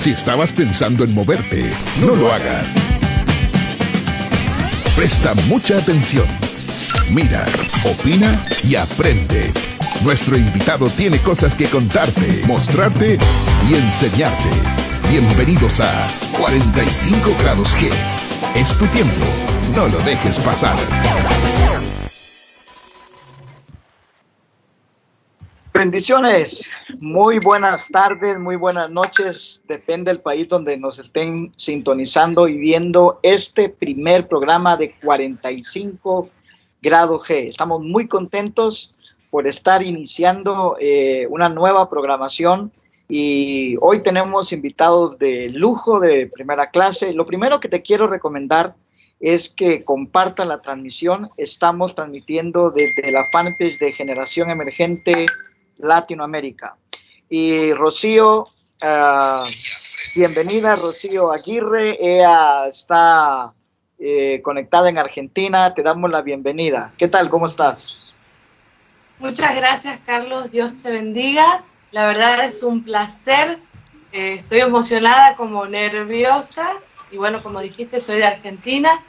Si estabas pensando en moverte, no lo hagas. Presta mucha atención. Mira, opina y aprende. Nuestro invitado tiene cosas que contarte, mostrarte y enseñarte. Bienvenidos a 45 grados G. Es tu tiempo. No lo dejes pasar. Bendiciones, muy buenas tardes, muy buenas noches, depende del país donde nos estén sintonizando y viendo este primer programa de 45 grados G. Estamos muy contentos por estar iniciando una nueva programación y hoy tenemos invitados de lujo, de primera clase. Lo primero que te quiero recomendar es que compartan la transmisión. Estamos transmitiendo desde la fanpage de Generación Emergente Latinoamérica. Y Rocío, bienvenida Rocío Aguirre, ella está conectada en Argentina, te damos la bienvenida. ¿Qué tal? ¿Cómo estás? Muchas gracias, Carlos, Dios te bendiga. La verdad es un placer, estoy emocionada como nerviosa y bueno, como dijiste, soy de Argentina,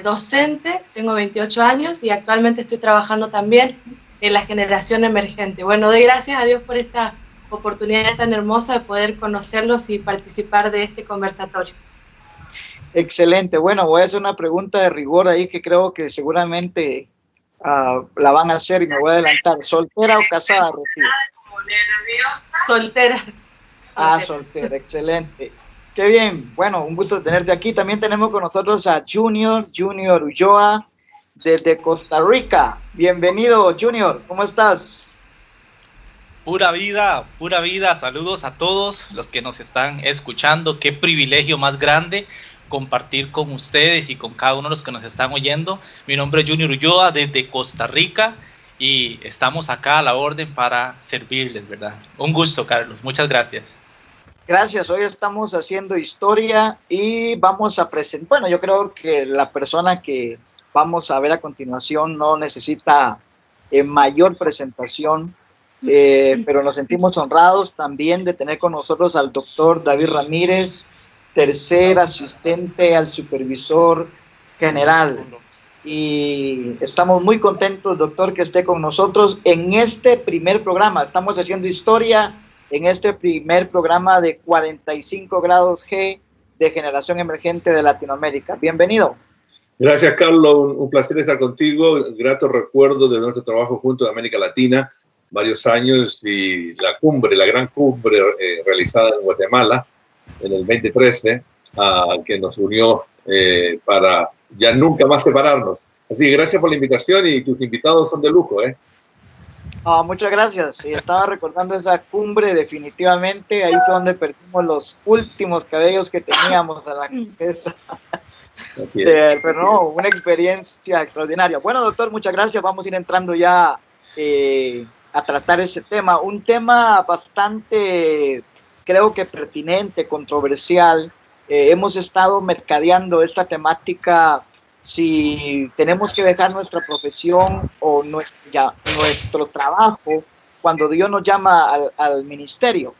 docente, tengo 28 años y actualmente estoy trabajando también en la generación emergente. Bueno, doy gracias a Dios por esta oportunidad tan hermosa de poder conocerlos y participar de este conversatorio. Excelente. Bueno, voy a hacer una pregunta de rigor ahí que creo que seguramente la van a hacer y me voy a adelantar. ¿Soltera o casada, Rocío? Soltera. Soltera, excelente. Qué bien. Bueno, un gusto tenerte aquí. También tenemos con nosotros a Junior Ulloa, desde Costa Rica. Bienvenido, Junior, ¿cómo estás? Pura vida, saludos a todos los que nos están escuchando. Qué privilegio más grande compartir con ustedes y con cada uno de los que nos están oyendo. Mi nombre es Junior Ulloa desde Costa Rica y estamos acá a la orden para servirles, ¿verdad? Un gusto, Carlos, muchas gracias. Gracias, hoy estamos haciendo historia y vamos a presentar, bueno, yo creo que la persona que vamos a ver a continuación no necesita mayor presentación, pero nos sentimos honrados también de tener con nosotros al doctor David Ramírez, tercer asistente al supervisor general. Y estamos muy contentos, doctor, que esté con nosotros en este primer programa. Estamos haciendo historia en este primer programa de 45 grados G de Generación Emergente de Latinoamérica. Bienvenido. Gracias, Carlos. Un placer estar contigo. Grato recuerdo de nuestro trabajo junto a América Latina, varios años, y la gran cumbre realizada en Guatemala en el 2013, que nos unió para ya nunca más separarnos. Así que gracias por la invitación y tus invitados son de lujo, Muchas gracias. Sí, estaba recordando esa cumbre, definitivamente. Ahí fue donde perdimos los últimos cabellos que teníamos a la cabeza. Pero no, una experiencia extraordinaria. Bueno, doctor, muchas gracias. Vamos a ir entrando ya a tratar ese tema. Un tema bastante, creo que pertinente, controversial. Hemos estado mercadeando esta temática, si tenemos que dejar nuestra profesión o nuestro trabajo cuando Dios nos llama al ministerio.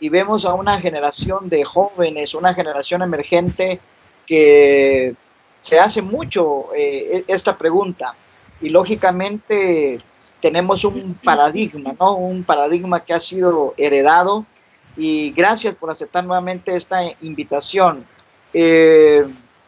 Y vemos a una generación de jóvenes, una generación emergente que se hace mucho esta pregunta, y lógicamente tenemos un paradigma, ¿no? Un paradigma que ha sido heredado, y gracias por aceptar nuevamente esta invitación.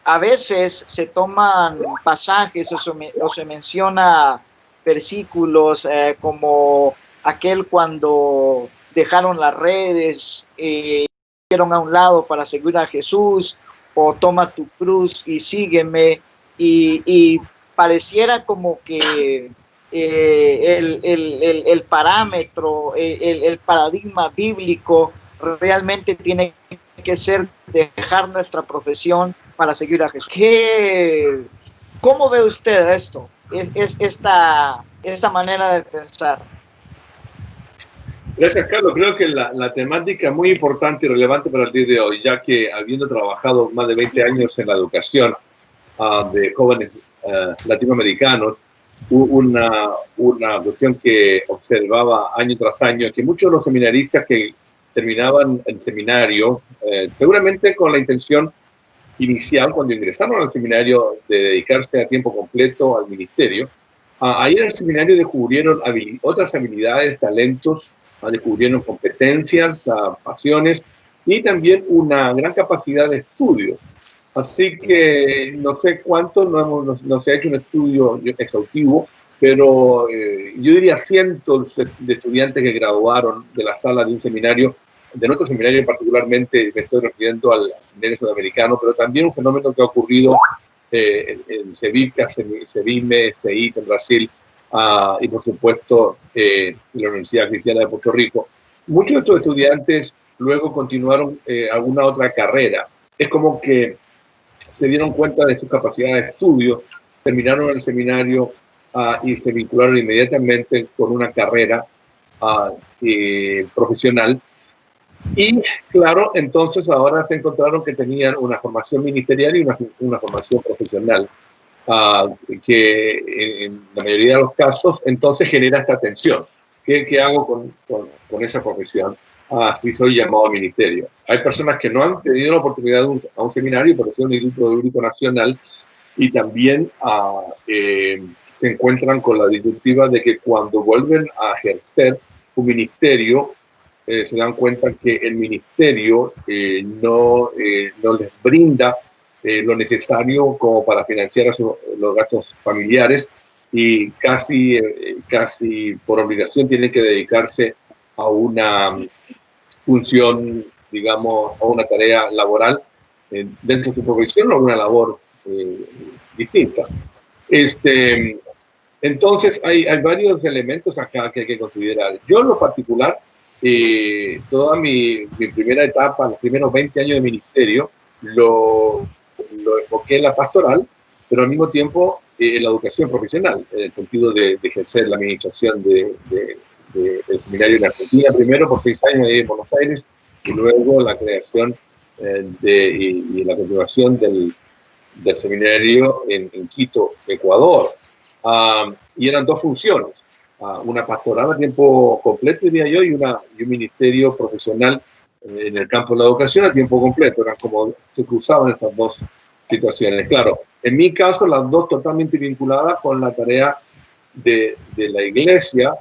A veces se toman pasajes o se menciona versículos como aquel cuando dejaron las redes, hicieron a un lado para seguir a Jesús, o toma tu cruz y sígueme, y pareciera como que el parámetro, el paradigma bíblico realmente tiene que ser dejar nuestra profesión para seguir a Jesús. ¿Cómo ve usted esto? Esta manera de pensar. Gracias, Carlos. Creo que la temática es muy importante y relevante para el día de hoy, ya que habiendo trabajado más de 20 años en la educación de jóvenes latinoamericanos, una cuestión que observaba año tras año, que muchos de los seminaristas que terminaban el seminario, seguramente con la intención inicial, cuando ingresaron al seminario, de dedicarse a tiempo completo al ministerio. Ahí en el seminario descubrieron otras habilidades, talentos, descubrieron competencias, pasiones y también una gran capacidad de estudio. Así que no sé cuánto, no se ha hecho un estudio exhaustivo, pero yo diría cientos de estudiantes que graduaron de la sala de un seminario, de nuestro seminario particularmente, me estoy refiriendo al seminario sudamericano, pero también un fenómeno que ha ocurrido en Cevica, Cevime, CEIT en Brasil, y por supuesto en la Universidad Cristiana de Puerto Rico. Muchos de estos estudiantes luego continuaron alguna otra carrera. Es como que se dieron cuenta de su capacidad de estudio, terminaron el seminario y se vincularon inmediatamente con una carrera profesional. Y claro, entonces ahora se encontraron que tenían una formación ministerial y una formación profesional, que en la mayoría de los casos entonces genera esta tensión. ¿Qué hago con esa profesión? Si soy llamado al ministerio. Hay personas que no han tenido la oportunidad a un seminario, por ejemplo, un Instituto Bíblico Nacional, y también se encuentran con la disyuntiva de que cuando vuelven a ejercer un ministerio, se dan cuenta que el ministerio no les brinda lo necesario como para financiar los gastos familiares, y casi por obligación tienen que dedicarse a una función, digamos, a una tarea laboral dentro de su profesión o a una labor distinta. Entonces hay varios elementos acá que hay que considerar. Yo en lo particular, toda mi primera etapa, los primeros 20 años de ministerio, lo enfoqué en la pastoral, pero al mismo tiempo en la educación profesional, en el sentido de ejercer la administración del seminario en Argentina, primero por 6 años ahí en Buenos Aires, y luego la creación y la continuación del seminario en Quito, Ecuador. Y eran dos funciones, una pastoral a tiempo completo, diría yo, y un ministerio profesional en el campo de la educación a tiempo completo. Eran como se cruzaban esas dos situaciones. Claro, en mi caso, las dos totalmente vinculadas con la tarea de la iglesia.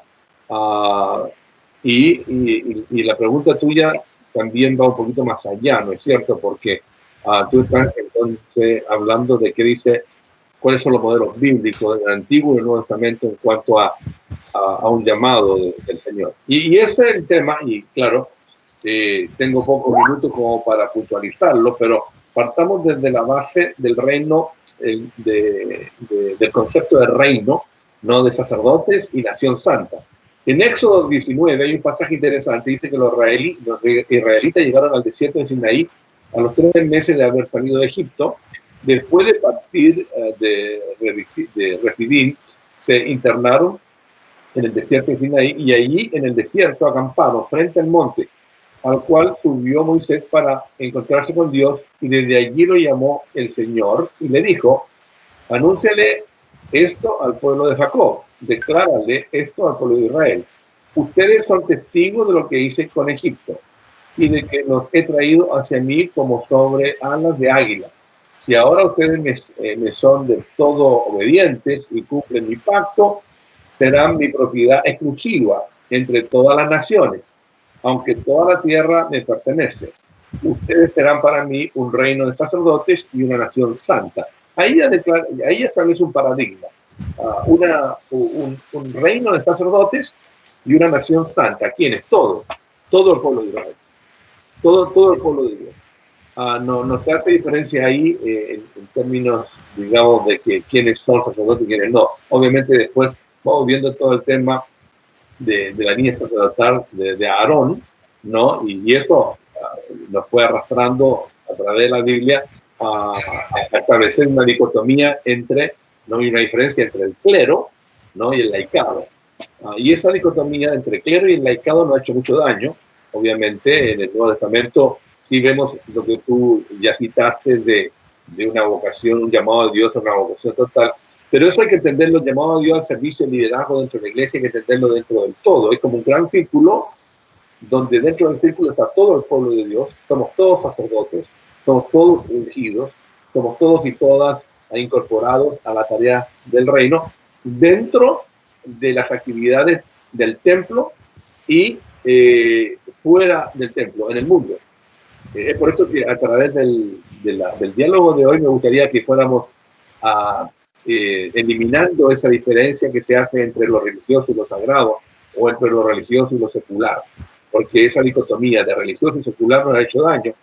Y la pregunta tuya también va un poquito más allá, ¿no es cierto? Porque tú estás entonces hablando de qué dice, cuáles son los modelos bíblicos del Antiguo y el Nuevo Testamento en cuanto a un llamado del Señor. Y ese es el tema, y claro, tengo pocos minutos como para puntualizarlo, pero partamos desde la base del reino, del concepto de reino, no de sacerdotes y nación santa. En Éxodo 19 hay un pasaje interesante, dice que los israelitas llegaron al desierto de Sinaí a los 3 meses de haber salido de Egipto. Después de partir de Refidim, se internaron en el desierto de Sinaí, y allí en el desierto acamparon frente al monte al cual subió Moisés para encontrarse con Dios, y desde allí lo llamó el Señor y le dijo: anúnciale esto al pueblo de Jacob, declárale esto al pueblo de Israel. Ustedes son testigos de lo que hice con Egipto y de que los he traído hacia mí como sobre alas de águila. Si ahora ustedes me son del todo obedientes y cumplen mi pacto, serán mi propiedad exclusiva entre todas las naciones, aunque toda la tierra me pertenece. Ustedes serán para mí un reino de sacerdotes y una nación santa. Ahí establece un paradigma, un reino de sacerdotes y una nación santa. ¿Quiénes? Todo el pueblo de Israel, todo el pueblo de Dios. No se hace diferencia ahí en términos, digamos, de que quiénes son sacerdotes y quiénes no. Obviamente después vamos viendo todo el tema de la línea sacerdotal de Aarón, ¿no? Y eso nos fue arrastrando a través de la Biblia a establecer una dicotomía no hay una diferencia entre el clero, ¿no? Y el laicado. Y esa dicotomía entre clero y el laicado no ha hecho mucho daño. Obviamente en el Nuevo Testamento sí vemos lo que tú ya citaste de una vocación, un llamado de Dios a una vocación total. Pero eso hay que entenderlo, llamado a Dios al servicio y liderazgo dentro de la iglesia, hay que entenderlo dentro del todo. Es como un gran círculo donde dentro del círculo está todo el pueblo de Dios, somos todos sacerdotes, somos todos ungidos, somos todos y todas incorporados a la tarea del reino, dentro de las actividades del templo y fuera del templo, en el mundo. Es por esto que a través del diálogo de hoy me gustaría que fuéramos eliminando esa diferencia que se hace entre lo religioso y lo sagrado, o entre lo religioso y lo secular, porque esa dicotomía de religioso y secular nos ha hecho daño.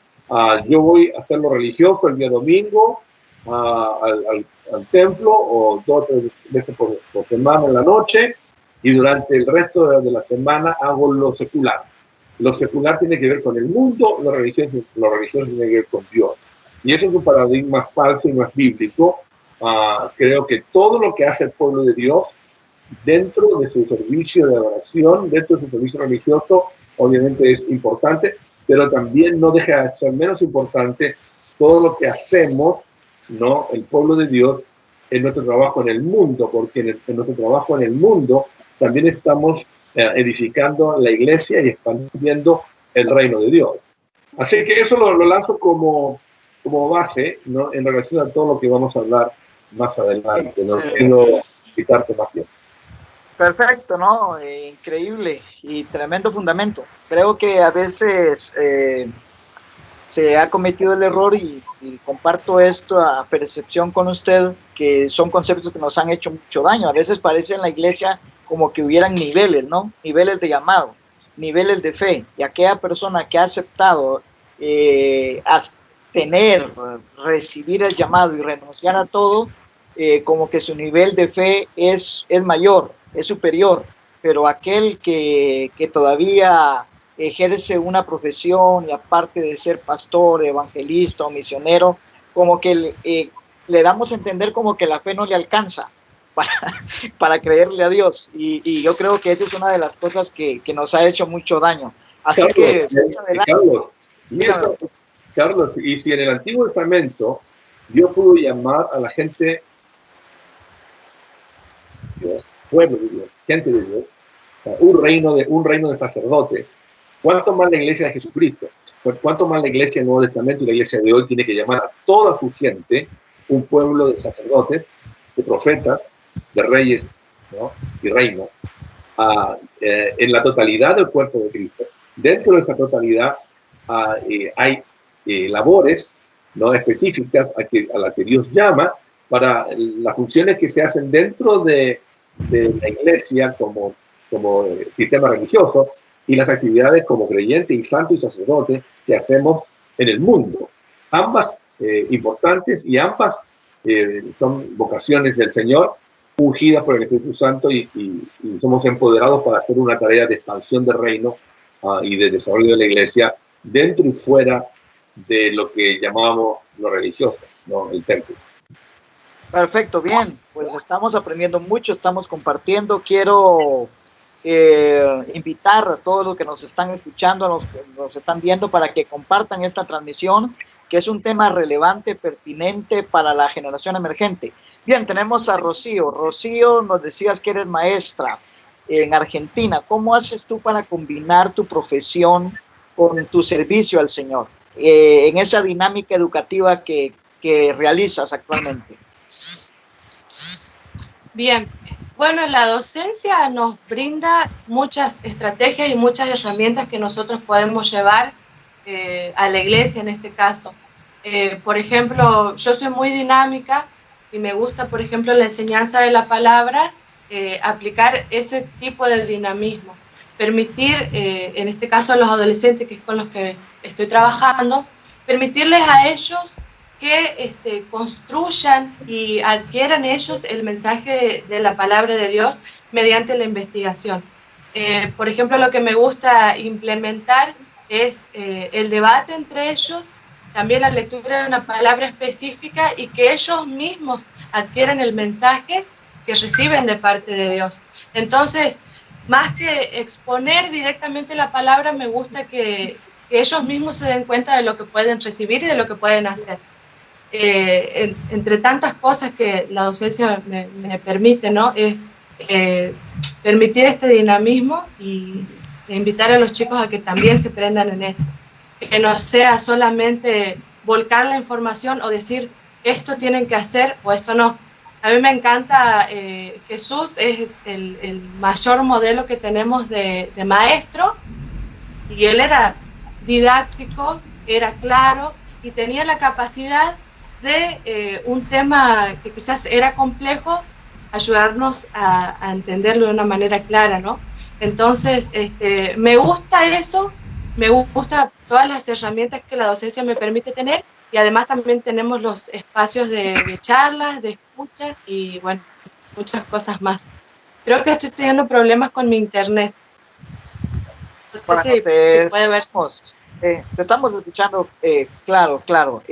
Yo voy a hacer lo religioso el día domingo al templo, o 2 o 3 veces por semana en la noche, y durante el resto de la semana hago lo secular. Lo secular tiene que ver con el mundo, lo religioso tiene que ver con Dios. Y eso es un paradigma falso y no es bíblico. Creo que todo lo que hace el pueblo de Dios dentro de su servicio de adoración, dentro de su servicio religioso, obviamente es importante, pero también no deja de ser menos importante todo lo que hacemos, ¿no?, el pueblo de Dios en nuestro trabajo en el mundo, porque en nuestro trabajo en el mundo también estamos edificando la iglesia y expandiendo el reino de Dios. Así que eso lo lanzo como base, ¿no?, en relación a todo lo que vamos a hablar más adelante. No quiero quitarte más tiempo. Perfecto, ¿no? Increíble y tremendo fundamento. Creo que a veces se ha cometido el error y comparto esto a percepción con usted, que son conceptos que nos han hecho mucho daño. A veces parece en la iglesia como que hubieran niveles, ¿no? Niveles de llamado, niveles de fe. Y aquella persona que ha aceptado recibir el llamado y renunciar a todo, como que su nivel de fe es mayor, es superior, pero aquel que todavía ejerce una profesión y aparte de ser pastor, evangelista o misionero, como que le damos a entender como que la fe no le alcanza para creerle a Dios, y yo creo que esa es una de las cosas que nos ha hecho mucho daño. Así Carlos, y si en el Antiguo Testamento Dios pudo llamar a la gente, pueblo de Dios, gente de Dios, un reino de sacerdotes, ¿cuánto más la iglesia de Jesucristo? ¿Cuánto más la iglesia del Nuevo Testamento y la iglesia de hoy tiene que llamar a toda su gente un pueblo de sacerdotes, de profetas, de reyes, ¿no?, y reinas, en la totalidad del cuerpo de Cristo? Dentro de esa totalidad hay labores, ¿no?, específicas a las que Dios llama para las funciones que se hacen dentro de la iglesia como sistema religioso, y las actividades como creyente y santo y sacerdote que hacemos en el mundo. Ambas importantes, y ambas son vocaciones del Señor, ungidas por el Espíritu Santo, y somos empoderados para hacer una tarea de expansión del reino y de desarrollo de la iglesia dentro y fuera de lo que llamábamos lo religioso, ¿no?, el templo. Perfecto, bien, pues estamos aprendiendo mucho, estamos compartiendo. Quiero invitar a todos los que nos están escuchando, los que nos están viendo, para que compartan esta transmisión, que es un tema relevante, pertinente para la generación emergente. Bien, tenemos a Rocío. Rocío, nos decías que eres maestra en Argentina. ¿Cómo haces tú para combinar tu profesión con tu servicio al Señor en esa dinámica educativa que realizas actualmente? Bien, bueno, la docencia nos brinda muchas estrategias y muchas herramientas que nosotros podemos llevar a la iglesia en este caso. Por ejemplo, yo soy muy dinámica y me gusta, por ejemplo, la enseñanza de la palabra, aplicar ese tipo de dinamismo. Permitir, en este caso a los adolescentes, que es con los que estoy trabajando, permitirles a ellos que construyan y adquieran ellos el mensaje de la palabra de Dios mediante la investigación. Por ejemplo, lo que me gusta implementar es el debate entre ellos, también la lectura de una palabra específica, y que ellos mismos adquieran el mensaje que reciben de parte de Dios. Entonces, más que exponer directamente la palabra, me gusta que ellos mismos se den cuenta de lo que pueden recibir y de lo que pueden hacer. Entre tantas cosas que la docencia me permite, ¿no?, es permitir este dinamismo y e invitar a los chicos a que también se prendan en esto. Que no sea solamente volcar la información o decir esto tienen que hacer o esto no. A mí me encanta, Jesús es el mayor modelo que tenemos de maestro, y él era didáctico, era claro y tenía la capacidad de un tema que quizás era complejo, ayudarnos a entenderlo de una manera clara, ¿no? Entonces, me gusta eso, me gusta todas las herramientas que la docencia me permite tener, y además también tenemos los espacios de charlas, de escucha y, bueno, muchas cosas más. Creo que estoy teniendo problemas con mi internet. No sé si puede ver. Te estamos escuchando, claro.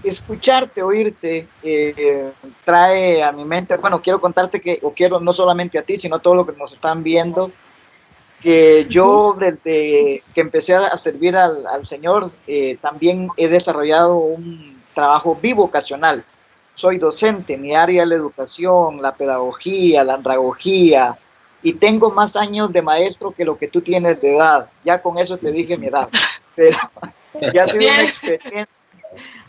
Escucharte, oírte, trae a mi mente, bueno, quiero contarte quiero no solamente a ti, sino a todos los que nos están viendo, que yo desde que empecé a servir al Señor, también he desarrollado un trabajo bivocacional. Soy docente, mi área es la educación, la pedagogía, la andragogía, y tengo más años de maestro que lo que tú tienes de edad. Ya con eso te dije mi edad, pero ya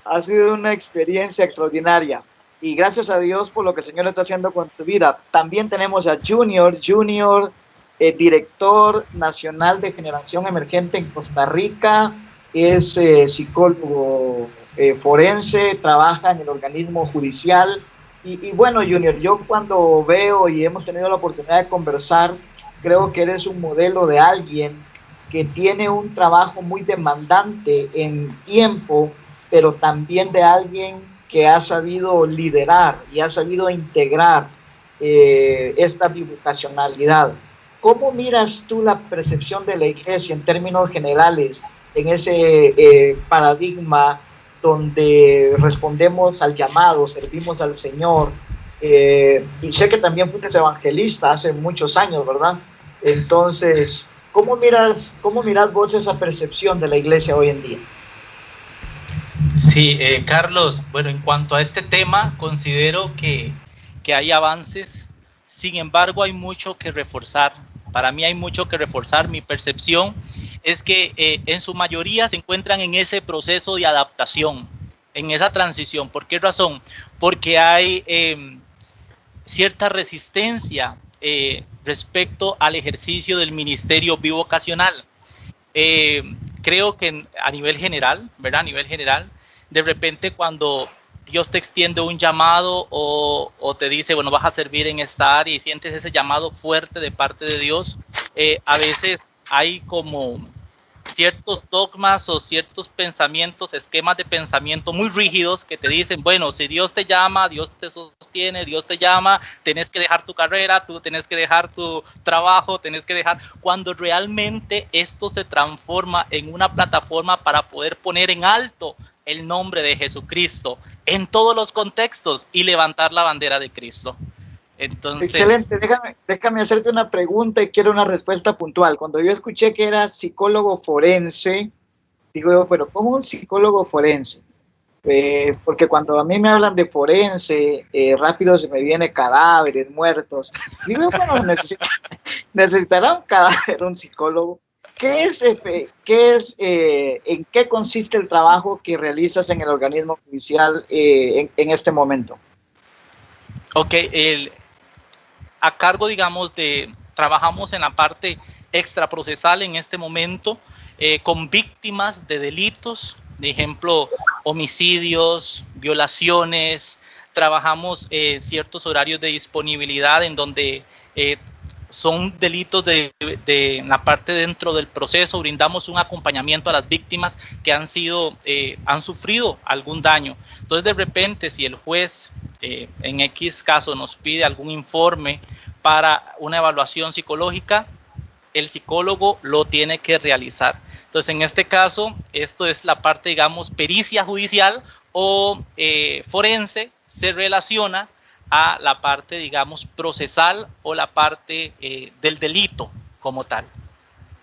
ha sido una experiencia extraordinaria, y gracias a Dios por lo que el Señor está haciendo con tu vida. También tenemos a Junior, director nacional de Generación Emergente en Costa Rica, es psicólogo forense, trabaja en el organismo judicial, y bueno, Junior, yo cuando veo y hemos tenido la oportunidad de conversar, creo que eres un modelo de alguien que tiene un trabajo muy demandante en tiempo, pero también de alguien que ha sabido liderar y ha sabido integrar esta bivocacionalidad. ¿Cómo miras tú la percepción de la iglesia en términos generales en ese paradigma donde respondemos al llamado, servimos al Señor? Y sé que también fuiste evangelista hace muchos años, ¿verdad? Entonces, ¿cómo miras vos esa percepción de la iglesia hoy en día? Sí, Carlos, bueno, en cuanto a este tema, considero que hay avances, sin embargo hay mucho que reforzar. Para mí hay mucho que reforzar. Mi percepción es que en su mayoría se encuentran en ese proceso de adaptación, en esa transición. ¿Por qué razón? Porque hay cierta resistencia respecto al ejercicio del ministerio bivocacional. Creo que a nivel general, ¿verdad? A nivel general, de repente cuando Dios te extiende un llamado o te dice, bueno, vas a servir en esta área y sientes ese llamado fuerte de parte de Dios, a veces hay como ciertos dogmas o ciertos pensamientos, esquemas de pensamiento muy rígidos que te dicen, bueno, si Dios te llama, Dios te sostiene, Dios te llama, tenés que dejar tu carrera, tú tenés que dejar tu trabajo, tenés que dejar, cuando realmente esto se transforma en una plataforma para poder poner en alto el nombre de Jesucristo en todos los contextos y levantar la bandera de Cristo. Entonces, excelente, déjame hacerte una pregunta y quiero una respuesta puntual. Cuando yo escuché que era psicólogo forense, digo yo, pero ¿cómo un psicólogo forense? Porque cuando a mí me hablan de forense, rápido se me viene cadáveres, muertos. Digo, bueno, necesitará un cadáver un psicólogo. ¿En qué consiste el trabajo que realizas en el organismo judicial en este momento? Ok, a cargo, digamos, trabajamos en la parte extraprocesal en este momento con víctimas de delitos, de ejemplo, homicidios, violaciones. Trabajamos ciertos horarios de disponibilidad en donde son delitos de la parte dentro del proceso. Brindamos un acompañamiento a las víctimas que han sufrido algún daño. Entonces, de repente, si el juez en X caso nos pide algún informe para una evaluación psicológica, el psicólogo lo tiene que realizar. Entonces, en este caso, esto es la parte, digamos, pericia judicial o forense, se relaciona a la parte, digamos, procesal o la parte del delito como tal.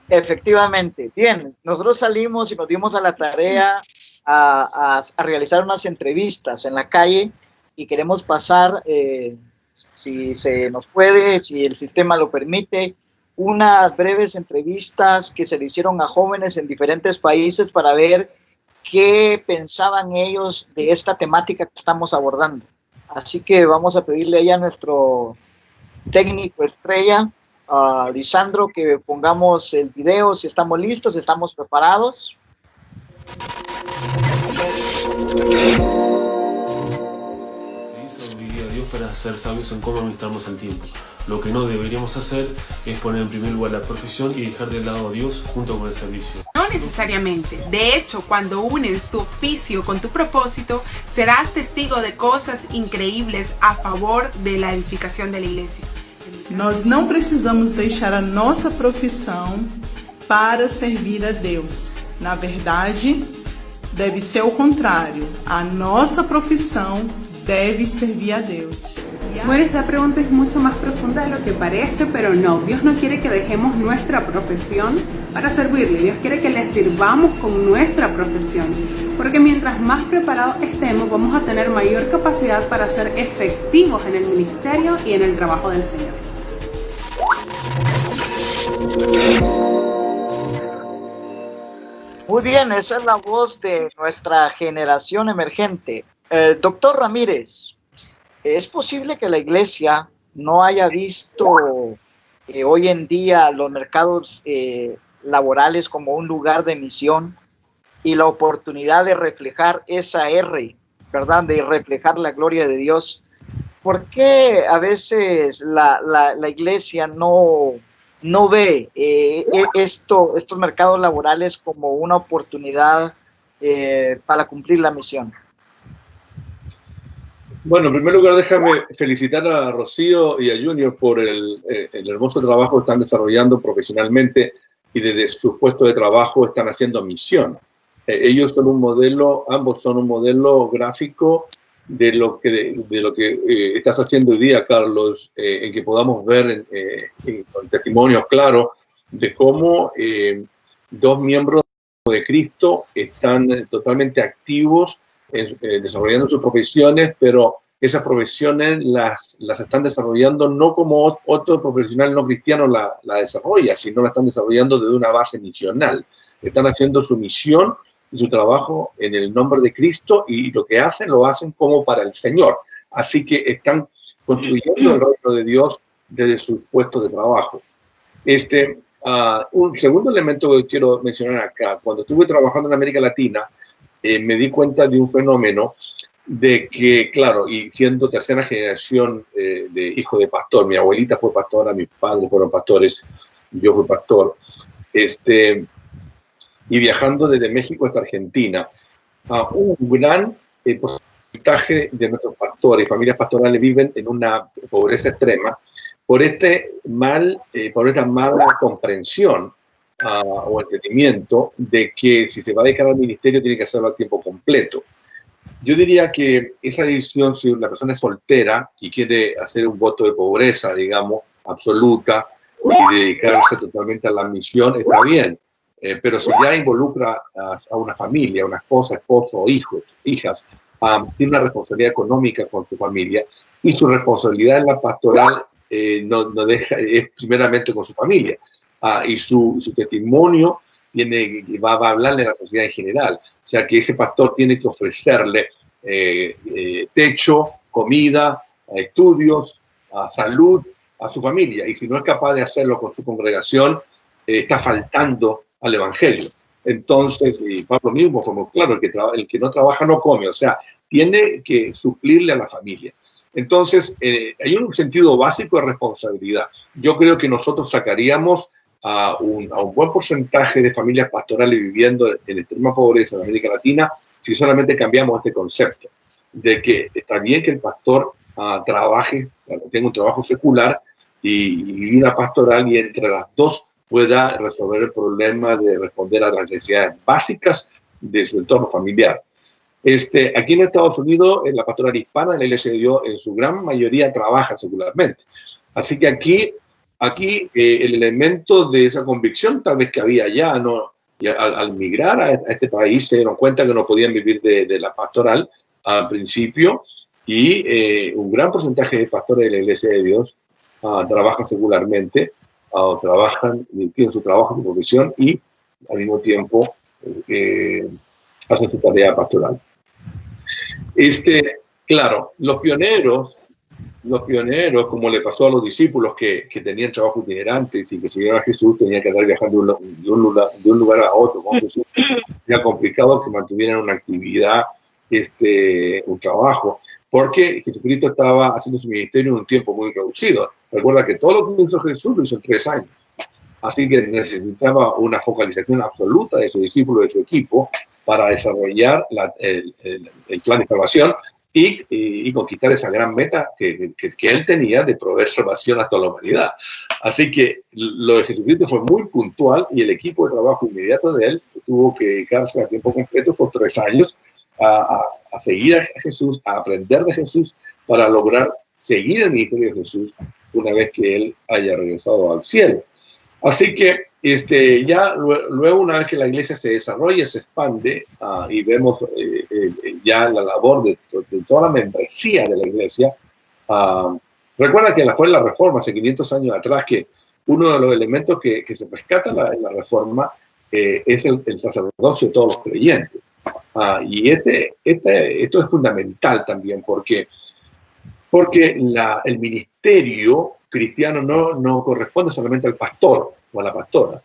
Efectivamente. Bien, nosotros salimos y nos dimos a la tarea a realizar unas entrevistas en la calle y queremos pasar, si se nos puede, si el sistema lo permite, unas breves entrevistas que se le hicieron a jóvenes en diferentes países para ver qué pensaban ellos de esta temática que estamos abordando. Así que vamos a pedirle ahí a nuestro técnico estrella, Lisandro, que pongamos el video, si estamos listos, estamos preparados. Dice a Dios para ser sabios en cómo administramos el tiempo. Lo que no deberíamos hacer es poner en primer lugar la profesión y dejar de lado a Dios junto con el servicio. No necesariamente. De hecho, cuando unes tu oficio con tu propósito, serás testigo de cosas increíbles a favor de la edificación de la iglesia. Nós não precisamos deixar a nossa profissão para servir a Deus. Na verdade, deve ser o contrário. A nossa profissão deve servir a Deus. Bueno, esta pregunta es mucho más profunda de lo que parece, pero no, Dios no quiere que dejemos nuestra profesión para servirle. Dios quiere que le sirvamos con nuestra profesión, porque mientras más preparados estemos, vamos a tener mayor capacidad para ser efectivos en el ministerio y en el trabajo del Señor. Muy bien, esa es la voz de nuestra generación emergente. Doctor Ramírez, ¿es posible que la iglesia no haya visto hoy en día los mercados laborales como un lugar de misión y la oportunidad de reflejar esa R, ¿verdad? De reflejar la gloria de Dios? ¿Por qué a veces la iglesia no ve estos mercados laborales como una oportunidad para cumplir la misión? Bueno, en primer lugar, déjame felicitar a Rocío y a Junior por el hermoso trabajo que están desarrollando profesionalmente y desde su puesto de trabajo están haciendo misión. Ellos son un modelo, ambos son un modelo gráfico de lo que estás haciendo hoy día, Carlos, en que podamos ver con testimonios claros de cómo dos miembros de Cristo están totalmente activos desarrollando sus profesiones, pero esas profesiones las están desarrollando no como otro profesional no cristiano la desarrolla, sino la están desarrollando desde una base misional. Están haciendo su misión y su trabajo en el nombre de Cristo y lo que hacen, lo hacen como para el Señor. Así que están construyendo el reino de Dios desde sus puestos de trabajo. Un segundo elemento que quiero mencionar acá, cuando estuve trabajando en América Latina, me di cuenta de un fenómeno de que, claro, y siendo tercera generación de hijo de pastor, mi abuelita fue pastora, mis padres fueron pastores, yo fui pastor, y viajando desde México hasta Argentina, un gran porcentaje de nuestros pastores y familias pastorales viven en una pobreza extrema por esta mala comprensión o entendimiento de que si se va a dedicar al ministerio tiene que hacerlo a tiempo completo. Yo diría que esa decisión, si una persona es soltera y quiere hacer un voto de pobreza, digamos, absoluta, y dedicarse totalmente a la misión, está bien. Pero si ya involucra a una familia, una esposa, esposo, hijos, hijas, tiene una responsabilidad económica con su familia y su responsabilidad en la pastoral no deja, es primeramente con su familia. Y su testimonio va a hablarle a la sociedad en general. O sea que ese pastor tiene que ofrecerle techo, comida, estudios, salud a su familia. Y si no es capaz de hacerlo con su congregación, está faltando al Evangelio. Entonces, y Pablo mismo fue muy claro, el que no trabaja no come. O sea, tiene que suplirle a la familia. Entonces, hay un sentido básico de responsabilidad. Yo creo que nosotros sacaríamos a un buen porcentaje de familias pastorales viviendo en extrema pobreza en América Latina si solamente cambiamos este concepto de que está bien que el pastor trabaje, tenga un trabajo secular y vida pastoral y entre las dos pueda resolver el problema de responder a las necesidades básicas de su entorno familiar. Aquí en Estados Unidos, en la pastoral hispana, la Iglesia de Dios en su gran mayoría trabaja secularmente. Así que aquí el elemento de esa convicción tal vez que había allá, ¿no? Y al migrar a este país se dieron cuenta que no podían vivir de la pastoral al principio y un gran porcentaje de pastores de la Iglesia de Dios trabajan secularmente trabajan, tienen su trabajo, su profesión y al mismo tiempo hacen su tarea pastoral. Claro, los pioneros, como le pasó a los discípulos que tenían trabajo itinerantes y que siguieron a Jesús, tenían que andar viajando de un lugar a otro con Jesús. Era complicado que mantuvieran una actividad, un trabajo, porque Jesucristo estaba haciendo su ministerio en un tiempo muy reducido. Recuerda que todo lo que hizo Jesús lo hizo en 3 años. Así que necesitaba una focalización absoluta de sus discípulos, de su equipo, para desarrollar el plan de salvación y conquistar esa gran meta que él tenía de proveer salvación a toda la humanidad. Así que lo de Jesucristo fue muy puntual y el equipo de trabajo inmediato de él tuvo que dedicarse a tiempo completo por 3 años a seguir a Jesús, a aprender de Jesús para lograr seguir el ministerio de Jesús una vez que él haya regresado al cielo. Así que ya luego, una vez que la iglesia se desarrolla, se expande y vemos ya la labor de toda la membresía de la iglesia. Recuerda que fue la Reforma hace 500 años atrás que uno de los elementos que se rescata en la Reforma es el sacerdocio de todos los creyentes. Y esto es fundamental también porque el ministerio cristiano no corresponde solamente al pastor o a la pastora.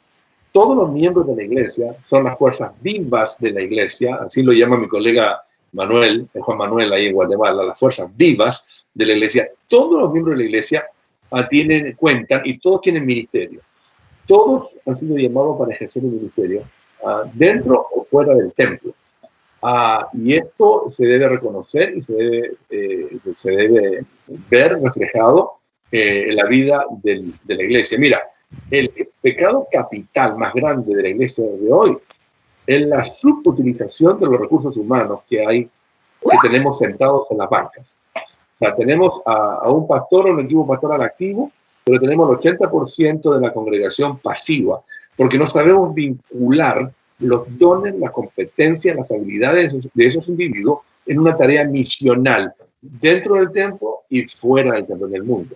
Todos los miembros de la iglesia son las fuerzas vivas de la iglesia, así lo llama mi colega Manuel, Juan Manuel ahí en Guatemala, las fuerzas vivas de la iglesia. Todos los miembros de la iglesia cuentan y todos tienen ministerio. Todos han sido llamados para ejercer un ministerio dentro o fuera del templo. Y esto se debe reconocer y se debe ver reflejado en la vida de la iglesia. Mira, el pecado capital más grande de la iglesia de hoy es la subutilización de los recursos humanos que tenemos sentados en las bancas. O sea, tenemos a un pastor o un equipo pastoral activo, pero tenemos el 80% de la congregación pasiva, porque no sabemos vincular los dones, las competencias, las habilidades de esos individuos en una tarea misional dentro del templo y fuera del templo, en el mundo.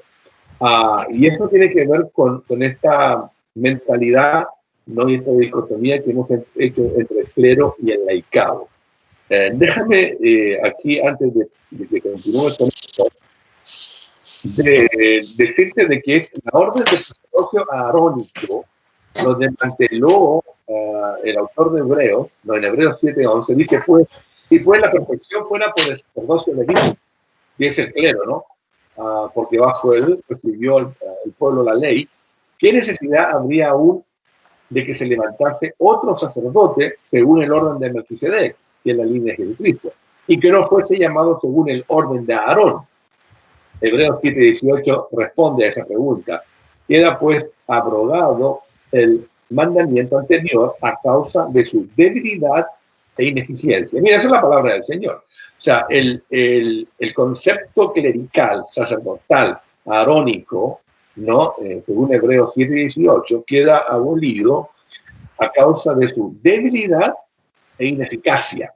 Y eso tiene que ver con esta mentalidad, ¿no? Y esta dicotomía que hemos hecho entre el clero y el laicado. Déjame aquí, antes de que continúe con esto, decirte de que la orden del sacerdocio arónico lo desmanteló el autor de Hebreos, en Hebreos 7:11, dice, pues, si pues la perfección fuera por el sacerdocio levítico, que es el clero, ¿no? Porque bajo él recibió el pueblo la ley, ¿qué necesidad habría aún de que se levantase otro sacerdote según el orden de Melquisedec, que es la línea de Jesucristo, y que no fuese llamado según el orden de Aarón? Hebreos 7:18 responde a esa pregunta. Queda pues abrogado el mandamiento anterior a causa de su debilidad e ineficiencia. Mira, esa es la palabra del Señor. O sea, el concepto clerical, sacerdotal, arónico, ¿no? Según Hebreos 7:18, queda abolido a causa de su debilidad e ineficacia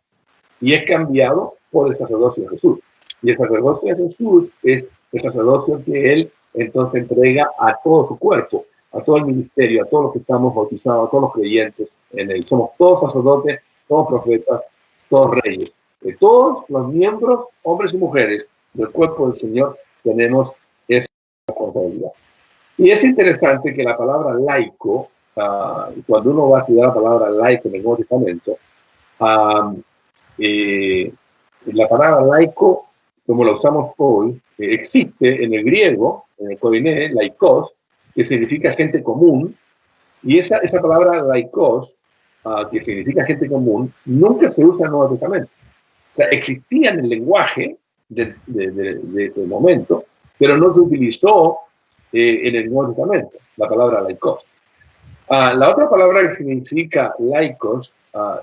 y es cambiado por el sacerdocio de Jesús. Y el sacerdocio de Jesús es el sacerdocio que él entonces entrega a todo su cuerpo, a todo el ministerio, a todos los que estamos bautizados, a todos los creyentes en él. Somos todos sacerdotes, todos profetas, todos reyes. De todos los miembros, hombres y mujeres, del cuerpo del Señor, tenemos esa responsabilidad. Y es interesante que la palabra laico, cuando uno va a estudiar la palabra laico en el Nuevo Testamento, la palabra laico, como la usamos hoy, existe en el griego, en el koiné, laikos, que significa gente común, y esa palabra laikos, que significa gente común, nunca se usa en el Nuevo Testamento. O sea, existía en el lenguaje de ese momento, pero no se utilizó en el Nuevo Testamento, la palabra laikos. La otra palabra que significa laikos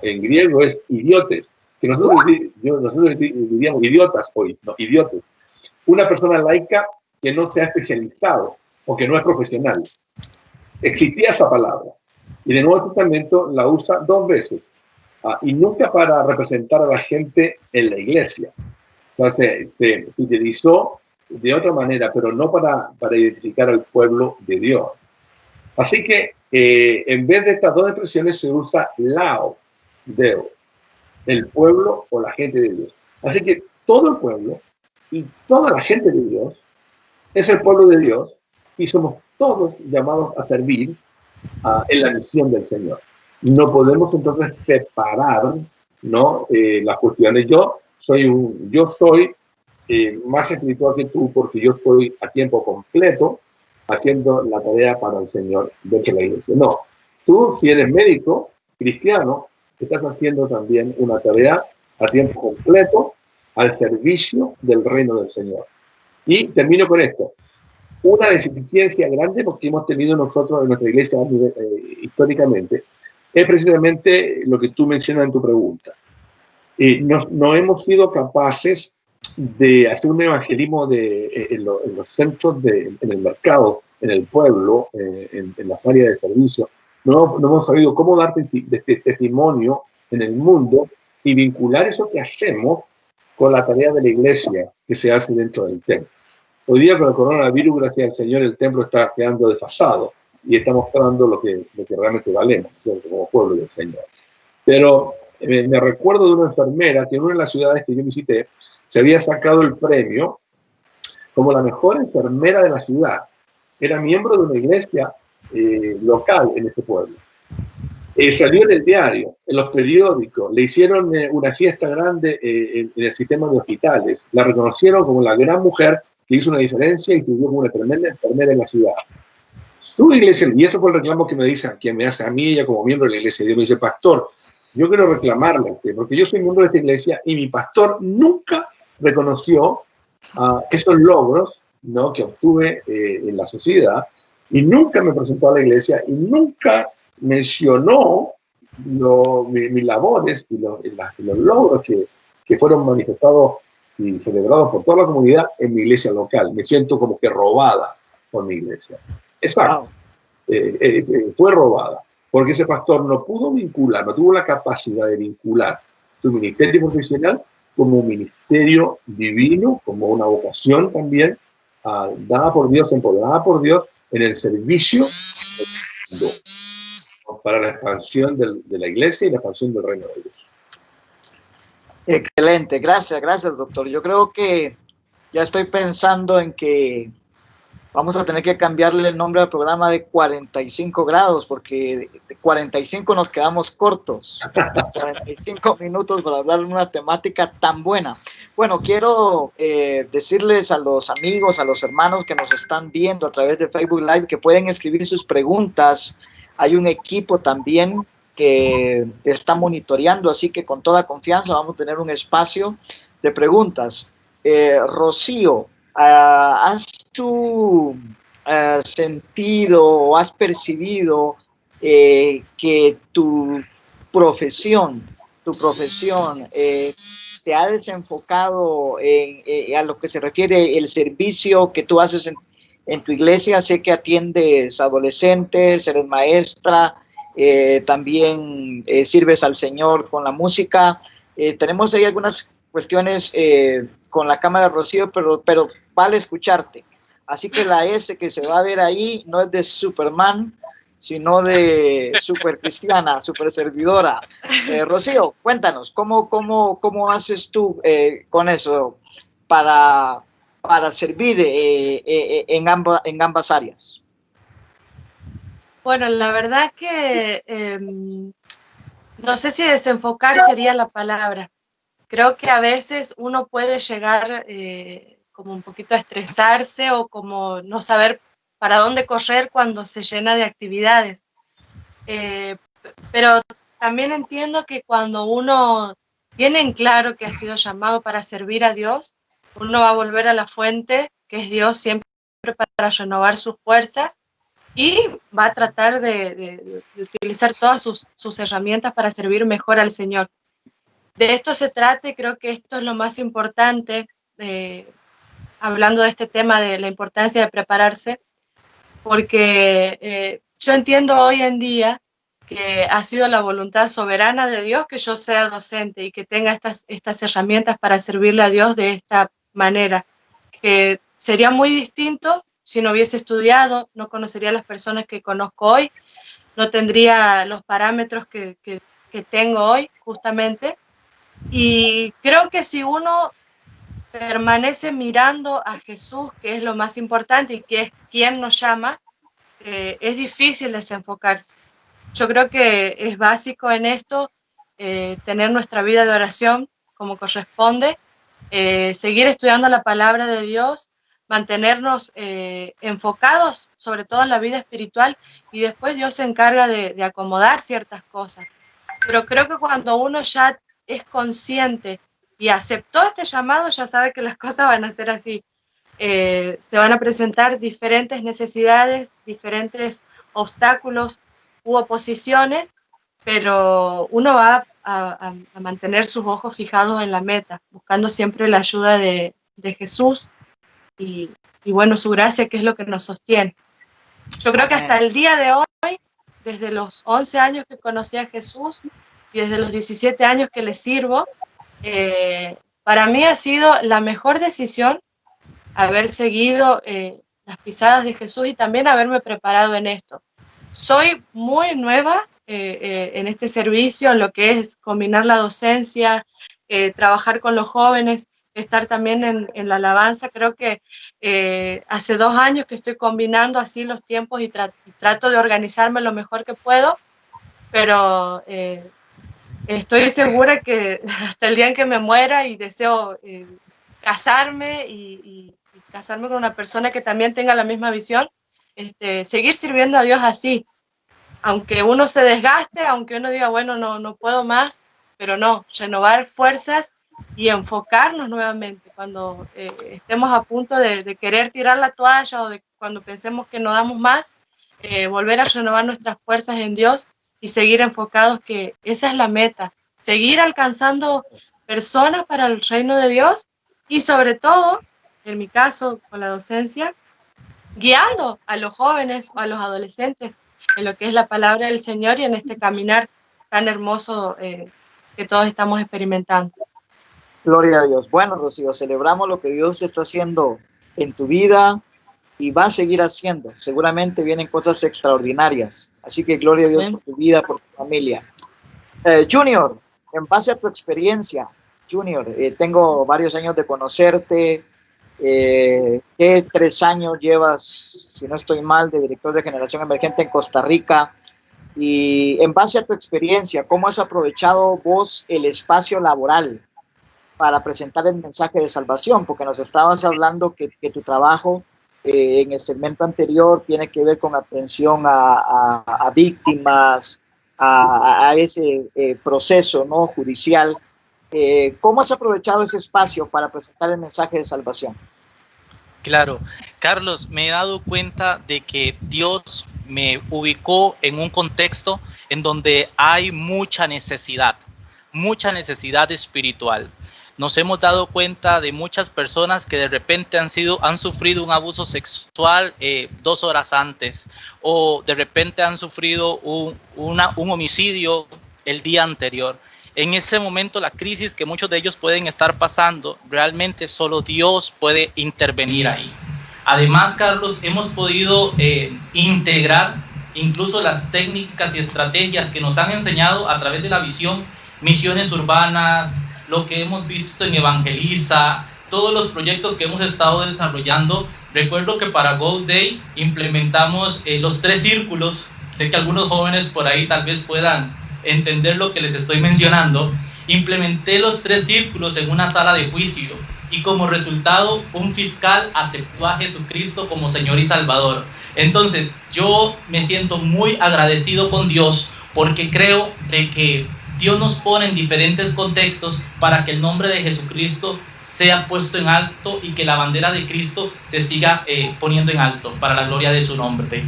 en griego es idiotes, que nosotros diríamos idiotas hoy, no, idiotes. Una persona laica que no se ha especializado o que no es profesional. Existía esa palabra. Y en el Nuevo Testamento la usa 2 veces. Y nunca para representar a la gente en la iglesia. Entonces, se utilizó de otra manera, pero no para identificar al pueblo de Dios. Así que en vez de estas dos expresiones se usa lao, deo, el pueblo o la gente de Dios. Así que todo el pueblo y toda la gente de Dios es el pueblo de Dios y somos todos llamados a servir en la misión del Señor. No podemos entonces separar, ¿no? Las cuestiones. Yo soy más espiritual que tú porque yo estoy a tiempo completo haciendo la tarea para el Señor dentro de la iglesia. No, tú si eres médico cristiano, estás haciendo también una tarea a tiempo completo al servicio del reino del Señor. Y termino con esto. Una deficiencia grande que hemos tenido nosotros en nuestra iglesia históricamente es precisamente lo que tú mencionas en tu pregunta. No hemos sido capaces de hacer un evangelismo en los centros, en el mercado, en el pueblo, en las áreas de servicio. No hemos sabido cómo dar testimonio en el mundo y vincular eso que hacemos con la tarea de la iglesia que se hace dentro del templo. Hoy día con el coronavirus, gracias al Señor, el templo está quedando desfasado y está mostrando lo que realmente valemos, ¿cierto? Como pueblo del Señor. Pero me recuerdo de una enfermera que en una de las ciudades que yo visité se había sacado el premio como la mejor enfermera de la ciudad. Era miembro de una iglesia local en ese pueblo. Salió en el diario, en los periódicos, le hicieron una fiesta grande en el sistema de hospitales. La reconocieron como la gran mujer que hizo una diferencia y tuvo una tremenda enfermera en la ciudad. Su iglesia, y eso fue el reclamo que me hace a mí, ella como miembro de la iglesia. Dios me dice, pastor, yo quiero reclamarle a usted, porque yo soy miembro de esta iglesia y mi pastor nunca reconoció esos logros, ¿no?, que obtuve en la sociedad, y nunca me presentó a la iglesia y nunca mencionó mis labores y los logros que fueron manifestados y celebrados por toda la comunidad en mi iglesia local. Me siento como que robada por mi iglesia. Exacto. Wow. Fue robada, porque ese pastor no pudo vincular, no tuvo la capacidad de vincular su ministerio profesional como un ministerio divino, como una vocación también, dada por Dios, empoderada por Dios, en el servicio para la expansión de la iglesia y la expansión del reino de Dios. Excelente, gracias doctor. Yo creo que ya estoy pensando en que vamos a tener que cambiarle el nombre al programa de 45 grados, porque de 45 nos quedamos cortos. 45 minutos para hablar de una temática tan buena. Bueno, quiero decirles a los amigos, a los hermanos que nos están viendo a través de Facebook Live que pueden escribir sus preguntas. Hay un equipo también que está monitoreando, así que con toda confianza vamos a tener un espacio de preguntas. Rocío, ¿has tú sentido o has percibido que tu profesión te ha desenfocado a lo que se refiere el servicio que tú haces en tu iglesia? Sé que atiendes adolescentes, eres maestra, también sirves al Señor con la música. Tenemos ahí algunas cuestiones con la cámara de Rocío, pero vale escucharte. Así que la S que se va a ver ahí no es de Superman, sino de super cristiana, super servidora. Rocío, cuéntanos, ¿cómo haces tú con eso para servir en ambas áreas? Bueno, la verdad que no sé si desenfocar sería la palabra. Creo que a veces uno puede llegar como un poquito a estresarse o como no saber para dónde correr cuando se llena de actividades. Pero también entiendo que cuando uno tiene en claro que ha sido llamado para servir a Dios, uno va a volver a la fuente, que es Dios, siempre para renovar sus fuerzas, y va a tratar de utilizar todas sus herramientas para servir mejor al Señor. De esto se trata y creo que esto es lo más importante, hablando de este tema de la importancia de prepararse, porque yo entiendo hoy en día que ha sido la voluntad soberana de Dios que yo sea docente y que tenga estas herramientas para servirle a Dios de esta manera, que sería muy distinto si no hubiese estudiado, no conocería a las personas que conozco hoy, no tendría los parámetros que tengo hoy, justamente. Y creo que si uno permanece mirando a Jesús, que es lo más importante y que es quien nos llama, es difícil desenfocarse. Yo creo que es básico en esto tener nuestra vida de oración como corresponde, seguir estudiando la palabra de Dios, mantenernos enfocados sobre todo en la vida espiritual, y después Dios se encarga de acomodar ciertas cosas. Pero creo que cuando uno ya es consciente y aceptó este llamado, ya sabe que las cosas van a ser así. Se van a presentar diferentes necesidades, diferentes obstáculos u oposiciones, pero uno va a mantener sus ojos fijados en la meta, buscando siempre la ayuda de Jesús y bueno, su gracia, que es lo que nos sostiene. Yo creo que hasta el día de hoy, desde los 11 años que conocí a Jesús y desde los 17 años que le sirvo, para mí ha sido la mejor decisión haber seguido las pisadas de Jesús y también haberme preparado en esto. Soy muy nueva en este servicio, en lo que es combinar la docencia, trabajar con los jóvenes, estar también en la alabanza. Creo que hace 2 años que estoy combinando así los tiempos y trato de organizarme lo mejor que puedo, pero estoy segura que hasta el día en que me muera y deseo casarme y casarme con una persona que también tenga la misma visión, seguir sirviendo a Dios así, aunque uno se desgaste, aunque uno diga, bueno, no puedo más, pero no, renovar fuerzas y enfocarnos nuevamente cuando estemos a punto de querer tirar la toalla o de cuando pensemos que no damos más, volver a renovar nuestras fuerzas en Dios y seguir enfocados, que esa es la meta, seguir alcanzando personas para el reino de Dios y sobre todo, en mi caso con la docencia, guiando a los jóvenes o a los adolescentes en lo que es la palabra del Señor y en este caminar tan hermoso que todos estamos experimentando. Gloria a Dios. Bueno, Rocío, celebramos lo que Dios está haciendo en tu vida y va a seguir haciendo. Seguramente vienen cosas extraordinarias. Así que gloria a Dios por tu vida, por tu familia. Junior, en base a tu experiencia, Junior, tengo varios años de conocerte. ¿Qué 3 años llevas, si no estoy mal, de director de Generación Emergente en Costa Rica? Y en base a tu experiencia, ¿cómo has aprovechado vos el espacio laboral para presentar el mensaje de salvación? Porque nos estabas hablando que tu trabajo en el segmento anterior tiene que ver con atención a víctimas, a ese proceso, ¿no?, judicial. ¿Cómo has aprovechado ese espacio para presentar el mensaje de salvación? Claro, Carlos, me he dado cuenta de que Dios me ubicó en un contexto en donde hay mucha necesidad espiritual. Nos hemos dado cuenta de muchas personas que de repente han sufrido un abuso sexual 2 horas antes, o de repente han sufrido un homicidio el día anterior. En ese momento, la crisis que muchos de ellos pueden estar pasando, realmente solo Dios puede intervenir ahí. Además, Carlos, hemos podido integrar incluso las técnicas y estrategias que nos han enseñado a través de la visión, misiones urbanas, lo que hemos visto en Evangeliza, todos los proyectos que hemos estado desarrollando. Recuerdo que para Go Day implementamos los 3 círculos. Sé que algunos jóvenes por ahí tal vez puedan entender lo que les estoy mencionando. Implementé los 3 círculos en una sala de juicio y como resultado un fiscal aceptó a Jesucristo como Señor y Salvador. Entonces yo me siento muy agradecido con Dios, porque creo de que Dios nos pone en diferentes contextos para que el nombre de Jesucristo sea puesto en alto y que la bandera de Cristo se siga poniendo en alto para la gloria de su nombre.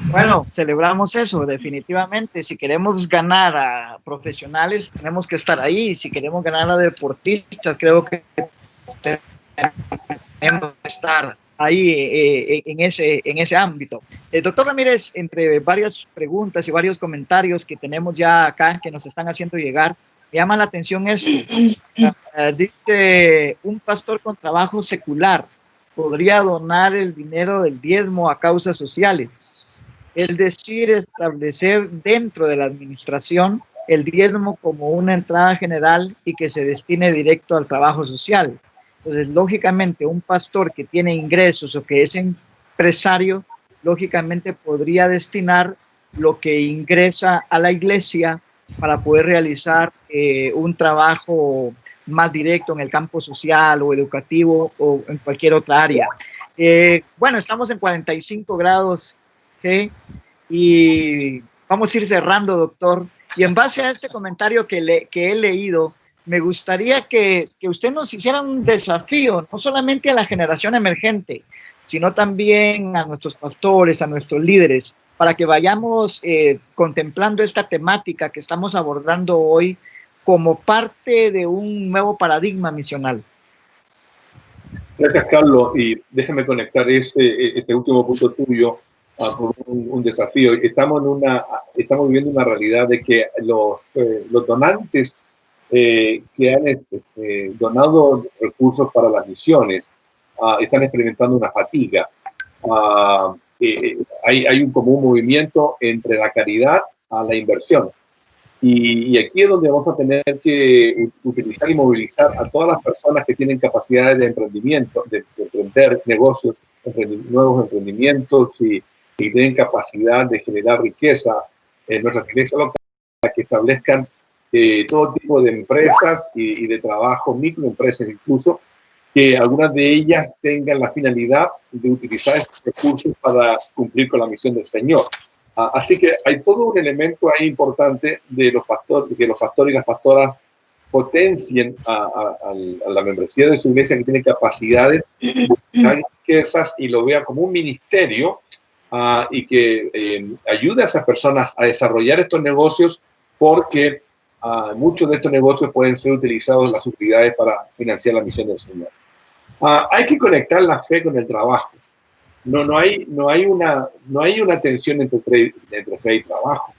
Bueno, celebramos eso, definitivamente. Si queremos ganar a profesionales, tenemos que estar ahí. Si queremos ganar a deportistas, creo que tenemos que estar ahí en ese ámbito. Doctor Ramírez, entre varias preguntas y varios comentarios que tenemos ya acá, que nos están haciendo llegar, me llama la atención esto. Dice, un pastor con trabajo secular podría donar el dinero del diezmo a causas sociales. Es decir, establecer dentro de la administración el diezmo como una entrada general y que se destine directo al trabajo social. Entonces, lógicamente, un pastor que tiene ingresos o que es empresario, lógicamente podría destinar lo que ingresa a la iglesia para poder realizar un trabajo más directo en el campo social o educativo o en cualquier otra área. Bueno, estamos en 45 grados G y vamos a ir cerrando, doctor. Y en base a este comentario que he leído, me gustaría que usted nos hiciera un desafío, no solamente a la generación emergente, sino también a nuestros pastores, a nuestros líderes, para que vayamos contemplando esta temática que estamos abordando hoy como parte de un nuevo paradigma misional. Gracias, Carlos, y déjame conectar este último punto tuyo por un desafío. Estamos viviendo una realidad de que los donantes que han donado recursos para las misiones están experimentando una fatiga. Hay un común movimiento entre la caridad a la inversión. Y aquí es donde vamos a tener que utilizar y movilizar a todas las personas que tienen capacidades de emprendimiento, de emprender negocios, nuevos emprendimientos y tienen capacidad de generar riqueza en nuestras iglesias locales, para que establezcan todo tipo de empresas y de trabajo, microempresas incluso, que algunas de ellas tengan la finalidad de utilizar estos recursos para cumplir con la misión del Señor. Así que hay todo un elemento ahí importante de los pastores, que los pastores y las pastoras potencien a la membresía de su iglesia, que tiene capacidades, riquezas, y lo vea como un ministerio, y que ayude a esas personas a desarrollar estos negocios, porque muchos de estos negocios pueden ser utilizados en las utilidades para financiar la misión del Señor. Hay que conectar la fe con el trabajo. No hay una tensión entre fe y trabajo.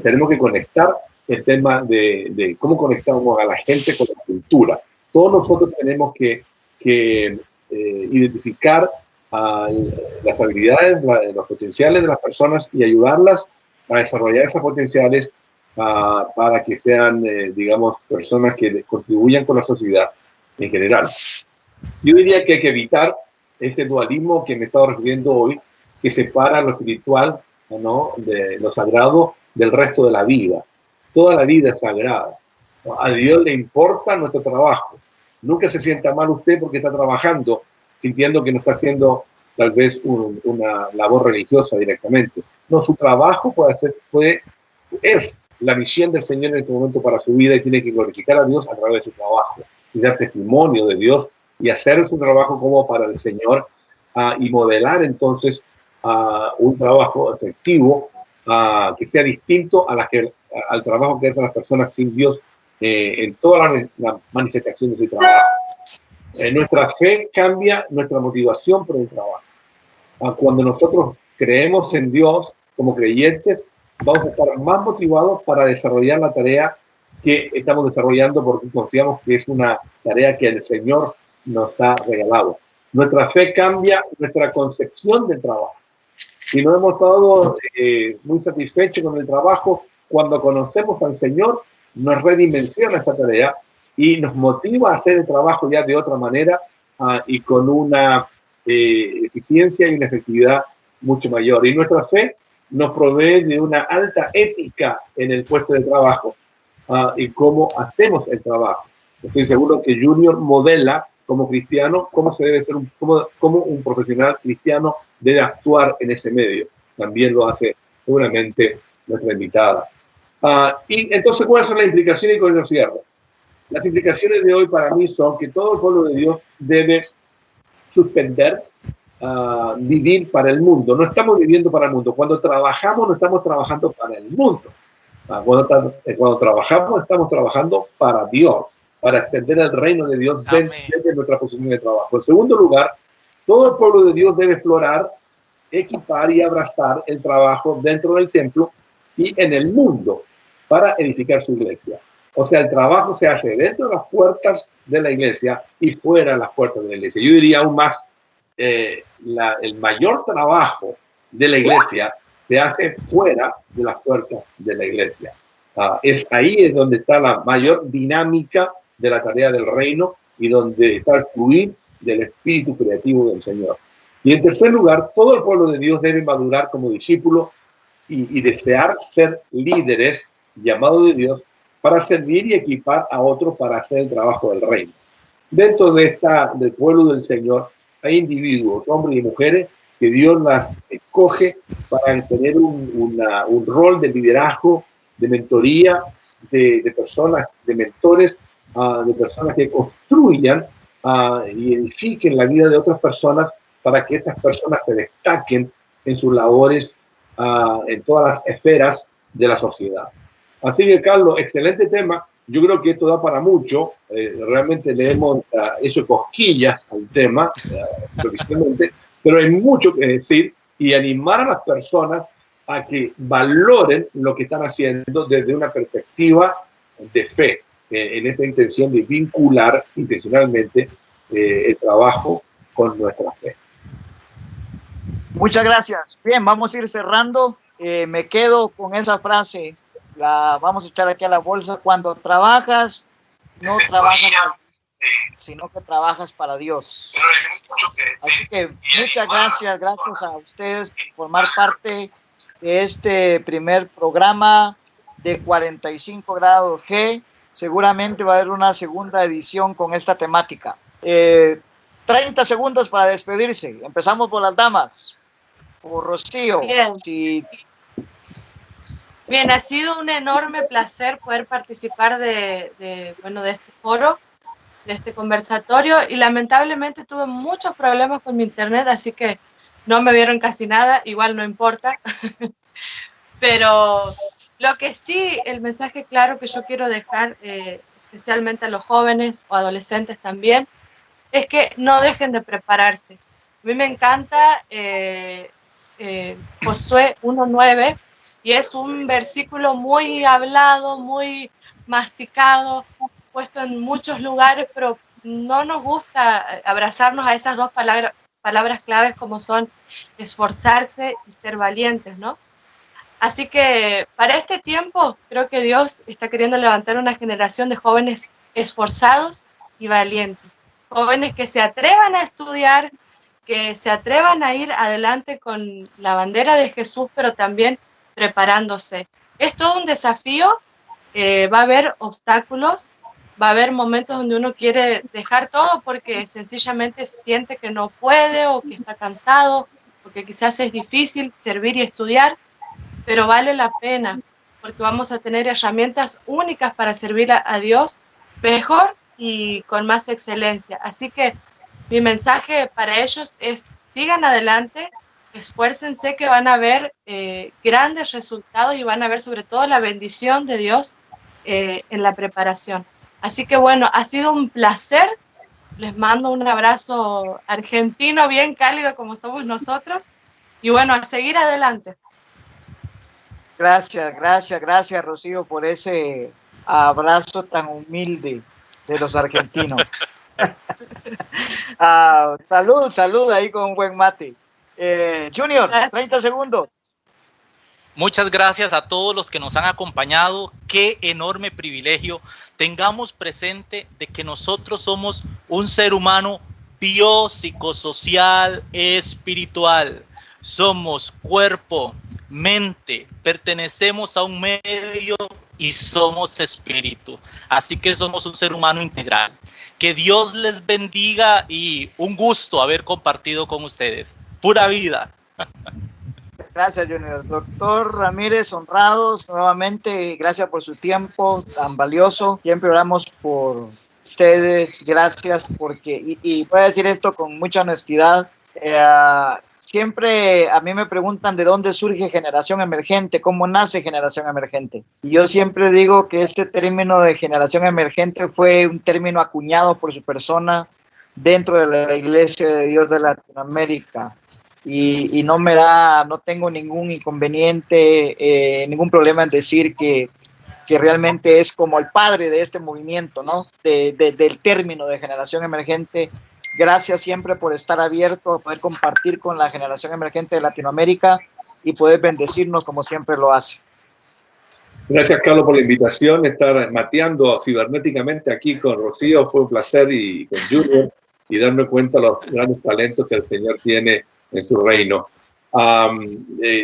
Tenemos que conectar el tema de cómo conectamos a la gente con la cultura. Todos nosotros tenemos que identificar las habilidades, los potenciales de las personas y ayudarlas a desarrollar esos potenciales para que sean, digamos, personas que contribuyan con la sociedad en general. Yo diría que hay que evitar este dualismo que me he estado refiriendo hoy, que separa lo espiritual, ¿no?, de lo sagrado del resto de la vida. Toda la vida es sagrada. A Dios le importa nuestro trabajo. Nunca se sienta mal usted porque está trabajando, sintiendo que no está haciendo tal vez una labor religiosa directamente. No, su trabajo es la misión del Señor en este momento para su vida, y tiene que glorificar a Dios a través de su trabajo y dar testimonio de Dios y hacer su trabajo como para el Señor, y modelar entonces un trabajo efectivo que sea distinto al trabajo que hacen las personas sin Dios en toda la manifestación de ese trabajo. Nuestra fe cambia nuestra motivación por el trabajo. Cuando nosotros creemos en Dios como creyentes, vamos a estar más motivados para desarrollar la tarea que estamos desarrollando, porque confiamos que es una tarea que el Señor nos ha regalado. Nuestra fe cambia nuestra concepción del trabajo. Si no hemos estado muy satisfechos con el trabajo, cuando conocemos al Señor, nos redimensiona esa tarea y nos motiva a hacer el trabajo ya de otra manera, y con una eficiencia y una efectividad mucho mayor. Y nuestra fe nos provee de una alta ética en el puesto de trabajo, y cómo hacemos el trabajo. Estoy seguro que Junior modela como cristiano cómo se debe ser cómo un profesional cristiano debe actuar en ese medio. También lo hace seguramente nuestra invitada. Y entonces, ¿cuáles son las implicaciones? Y con eso cierro. Las implicaciones de hoy para mí son que todo el pueblo de Dios debe suspender vivir para el mundo. No estamos viviendo para el mundo. Cuando trabajamos, no estamos trabajando para el mundo. Cuando trabajamos, estamos trabajando para Dios, para extender el reino de Dios desde nuestra posición de trabajo. En segundo lugar, todo el pueblo de Dios debe explorar, equipar y abrazar el trabajo dentro del templo y en el mundo para edificar su iglesia. O sea, el trabajo se hace dentro de las puertas de la iglesia y fuera de las puertas de la iglesia. Yo diría aún más, el mayor trabajo de la iglesia se hace fuera de las puertas de la iglesia. Ahí es donde está la mayor dinámica de la tarea del reino y donde está el fluir del espíritu creativo del Señor. Y en tercer lugar, todo el pueblo de Dios debe madurar como discípulo y desear ser líderes llamados de Dios para servir y equipar a otros para hacer el trabajo del reino. Dentro del pueblo del Señor hay individuos, hombres y mujeres, que Dios las escoge para tener un rol de liderazgo, de mentoría, de personas, de mentores, de personas que construyan y edifiquen la vida de otras personas para que estas personas se destaquen en sus labores en todas las esferas de la sociedad. Así que, Carlos, excelente tema. Yo creo que esto da para mucho. Realmente le hemos hecho cosquillas al tema, precisamente, pero hay mucho que decir y animar a las personas a que valoren lo que están haciendo desde una perspectiva de fe, en esta intención de vincular intencionalmente el trabajo con nuestra fe. Muchas gracias. Bien, vamos a ir cerrando. Me quedo con esa frase, la vamos a echar aquí a la bolsa: cuando trabajas, no trabajas, sino que trabajas para Dios. Así que muchas gracias a ustedes por formar parte de este primer programa de 45 grados G. Seguramente va a haber una segunda edición con esta temática. 30 segundos para despedirse. Empezamos por las damas. Por Rocío. Bien. Si... Bien, ha sido un enorme placer poder participar de este foro, de este conversatorio, y lamentablemente tuve muchos problemas con mi internet, así que no me vieron casi nada, igual no importa. Pero lo que sí, el mensaje claro que yo quiero dejar, especialmente a los jóvenes o adolescentes también, es que no dejen de prepararse. A mí me encanta Josué 1:9, y es un versículo muy hablado, muy masticado, puesto en muchos lugares, pero no nos gusta abrazarnos a esas dos palabras claves como son esforzarse y ser valientes, ¿no? Así que para este tiempo creo que Dios está queriendo levantar una generación de jóvenes esforzados y valientes, jóvenes que se atrevan a estudiar, que se atrevan a ir adelante con la bandera de Jesús, pero también preparándose. Es todo un desafío, va a haber obstáculos, va a haber momentos donde uno quiere dejar todo porque sencillamente siente que no puede o que está cansado, porque quizás es difícil servir y estudiar, pero vale la pena porque vamos a tener herramientas únicas para servir a Dios mejor y con más excelencia. Así que mi mensaje para ellos es: sigan adelante, esfuércense, que van a ver grandes resultados y van a ver sobre todo la bendición de Dios en la preparación. Así que bueno, ha sido un placer. Les mando un abrazo argentino bien cálido como somos nosotros, y bueno, a seguir adelante. Gracias, Rocío, por ese abrazo tan humilde de los argentinos. Salud ahí con un buen mate. Junior, 30 segundos. Muchas gracias a todos los que nos han acompañado. Qué enorme privilegio. Tengamos presente de que nosotros somos un ser humano biopsicosocial, espiritual. Somos cuerpo, mente, pertenecemos a un medio y somos espíritu. Así que somos un ser humano integral. Que Dios les bendiga y un gusto haber compartido con ustedes. Pura vida. Gracias, Junior. Doctor Ramírez, honrados nuevamente, gracias por su tiempo tan valioso. Siempre oramos por ustedes, gracias porque, y voy a decir esto con mucha honestidad, siempre a mí me preguntan de dónde surge Generación Emergente, cómo nace Generación Emergente. Y yo siempre digo que este término de Generación Emergente fue un término acuñado por su persona dentro de la Iglesia de Dios de Latinoamérica. Y no tengo ningún inconveniente, ningún problema en decir que realmente es como el padre de este movimiento, ¿no? Del término de Generación Emergente, Gracias siempre por estar abierto a poder compartir con la generación emergente de Latinoamérica y poder bendecirnos como siempre lo hace. Gracias, Carlos, por la invitación. Estar mateando cibernéticamente aquí con Rocío fue un placer, y con Junior, y darme cuenta de los grandes talentos que el Señor tiene en su reino.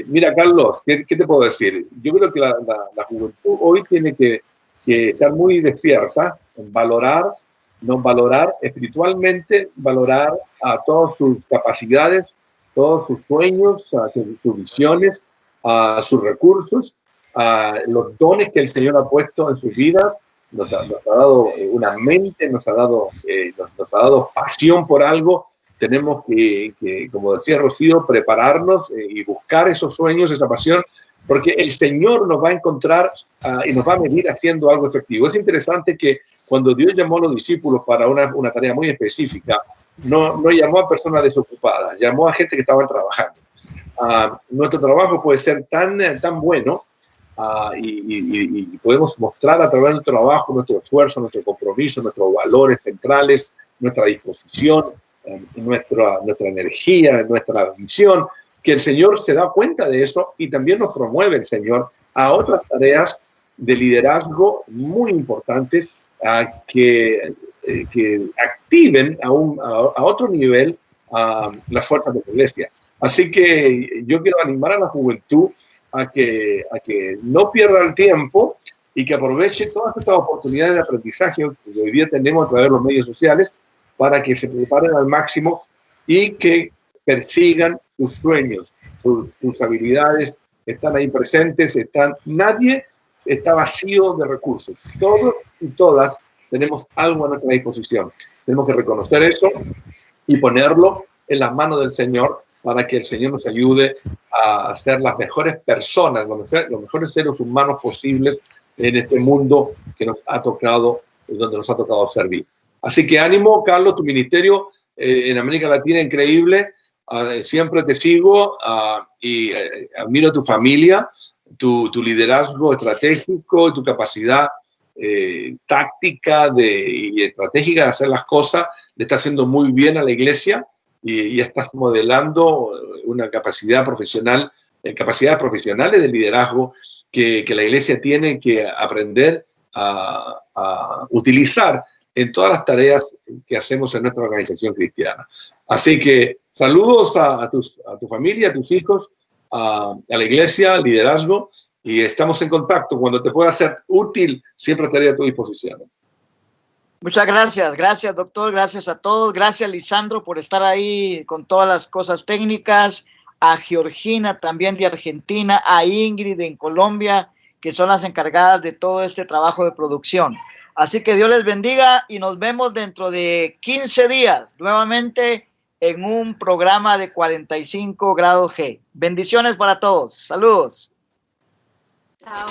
Mira, Carlos, ¿qué te puedo decir? Yo creo que la juventud hoy tiene que estar muy despierta en valorar espiritualmente, valorar a todas sus capacidades, todos sus sueños, sus visiones, sus recursos, los dones que el Señor ha puesto en sus vidas. Nos ha dado una mente, nos ha dado pasión por algo. Tenemos que, como decía Rocío, prepararnos y buscar esos sueños, esa pasión, porque el Señor nos va a encontrar y nos va a medir haciendo algo efectivo. Es interesante que cuando Dios llamó a los discípulos para una tarea muy específica, no llamó a personas desocupadas, llamó a gente que estaba trabajando. Nuestro trabajo puede ser tan bueno y podemos mostrar a través de nuestro trabajo, nuestro esfuerzo, nuestro compromiso, nuestros valores centrales, nuestra disposición, nuestra energía, nuestra visión, que el Señor se da cuenta de eso y también nos promueve el Señor a otras tareas de liderazgo muy importantes que activen a otro nivel las fuerzas de la iglesia. Así que yo quiero animar a la juventud a que no pierda el tiempo y que aproveche todas estas oportunidades de aprendizaje que hoy día tenemos a través de los medios sociales para que se preparen al máximo y que persigan sus sueños, sus habilidades están ahí presentes, nadie está vacío de recursos. Todos y todas tenemos algo a nuestra disposición. Tenemos que reconocer eso y ponerlo en las manos del Señor para que el Señor nos ayude a ser las mejores personas, los mejores seres humanos posibles en este mundo que nos ha tocado, donde nos ha tocado servir. Así que ánimo, Carlos, tu ministerio en América Latina increíble. Siempre te sigo y admiro tu familia, tu liderazgo estratégico, tu capacidad táctica y estratégica de hacer las cosas. Le está haciendo muy bien a la iglesia y estás modelando una capacidad profesional, capacidades profesionales de liderazgo que la iglesia tiene que aprender a utilizar en todas las tareas que hacemos en nuestra organización cristiana. Así que saludos a tu familia, a tus hijos, a la iglesia, al liderazgo, y estamos en contacto. Cuando te pueda ser útil, siempre estaré a tu disposición. Muchas gracias. Gracias, doctor. Gracias a todos. Gracias, Lisandro, por estar ahí con todas las cosas técnicas. A Georgina, también de Argentina. A Ingrid en Colombia, que son las encargadas de todo este trabajo de producción. Así que Dios les bendiga y nos vemos dentro de 15 días nuevamente en un programa de 45 grados G. Bendiciones para todos. Saludos. Chao.